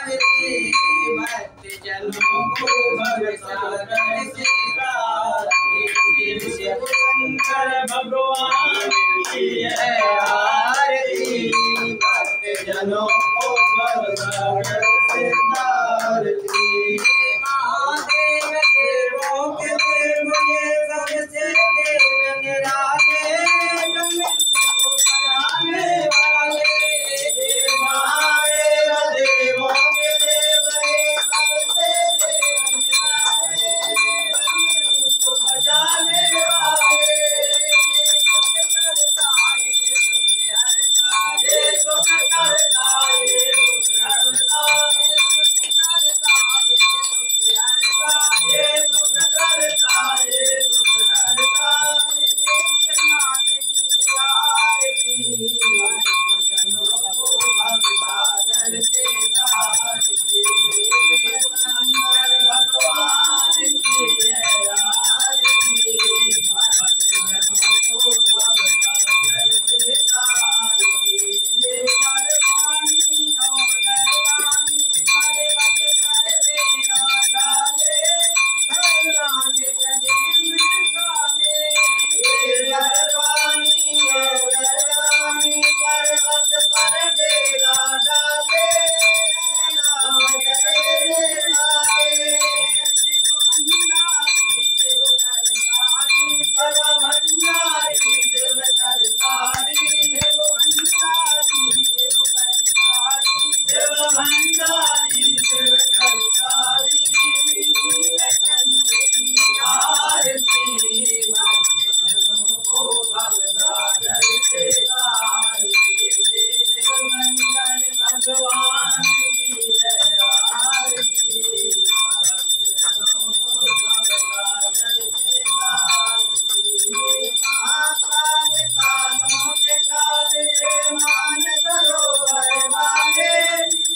भक्त जनों को भवसागर से शंकर भगवान की है आरती। भक्त जनों को भवसागर से तारती। महादेव देवों के देव ये सबसे देव निराले बजाने वाले। महादेव देवों के देव ये सबसे देव निराले बजाने वाले। ये सुख करता ये दुख हरता ये सुख करता ये दुख हरता। भवसागर से तारती। शंकर भगवान की है आरती। भक्त जनों को भवसागर से तारती। ये पर पानी और दरगानी पर्वत पर देना डाले। रंग गले में काले। ये पर पानी और दरगानी पर्वत पर डेरा डाले। रंग गले में काले। शिव भंडारी शिव भंडारी शिव करतारी। शिव भंडारी शिव करतारी शिव भंडारी शिव करतारी। नीलकंठ की आरती। भक्त जनों को भवसागर से तारती। मंगल भगवान की है आरती। भक्त जनों को भवसागर से तारती। महाकाल कालों के काले मान सरोवर वाले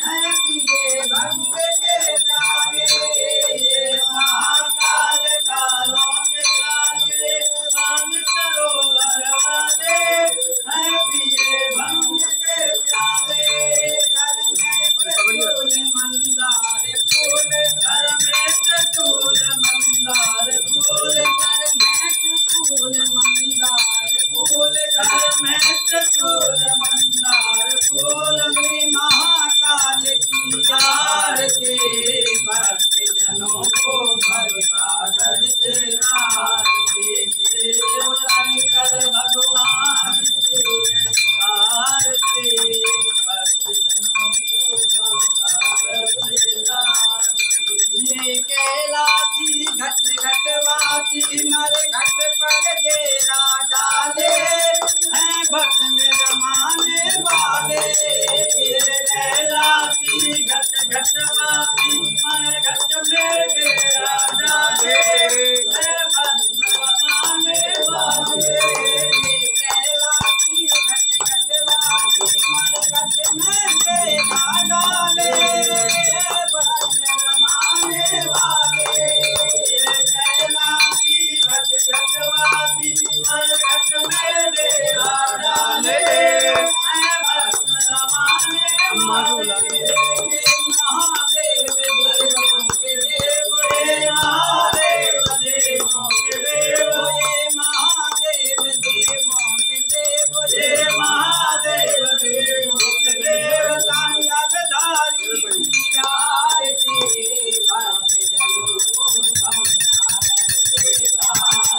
हैं पिए भंग के प्याले। महाकाल कालों के काले मान सरोवर वाले हैं पिए भंग के प्याले। घर में त्रिशूल मंदार फूल घर में त्रिशूल मंदार फूल घर में त्रिशूल मंदार फूल घर में त्रिशूल मंदार फूल। महाकाल की आरती। भक्त जनों को भवसागर से तारती। शिव शंकर भगवान की आरती। भक्त जनों को भवसागर से तारती। ये कैलाशी घट घटवासी मर घट पर डेरा डाले हैं भस्म रमाने वाले। ये कैलाशी घट घटवासी मर घट में डेरा डाले हैं भस्म रमाने वाले। ये कैलाशी घट घटवासी मर घट में डेरा डाले भस्म रमाने वाले। ये कैलाशी घट घटवासी मर घट में डेरा डाले भस्म रमाने वाले। महादेव देवों के देव ये महादेव देवों के देव ये महादेव देवों के देव ये महादेव देवों के देव। तांडवधारी की आरती। भक्त जनों को भवसागर से तारती।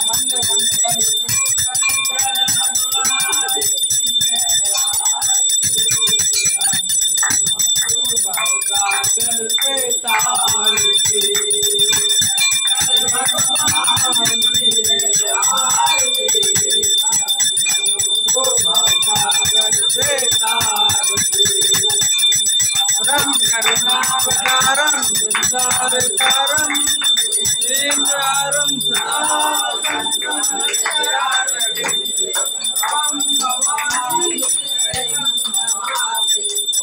शंकर भगवान की है आरती। भवसागर से तारती। भगवान की है आरती। को भवसागर से तारती। रम करुणावतारम संसारसारम इंद्रारम सदा संसारसारम। हम भवानी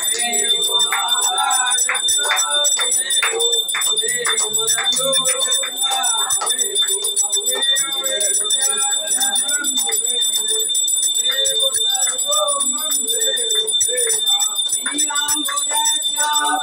श्री राम बोले श्याम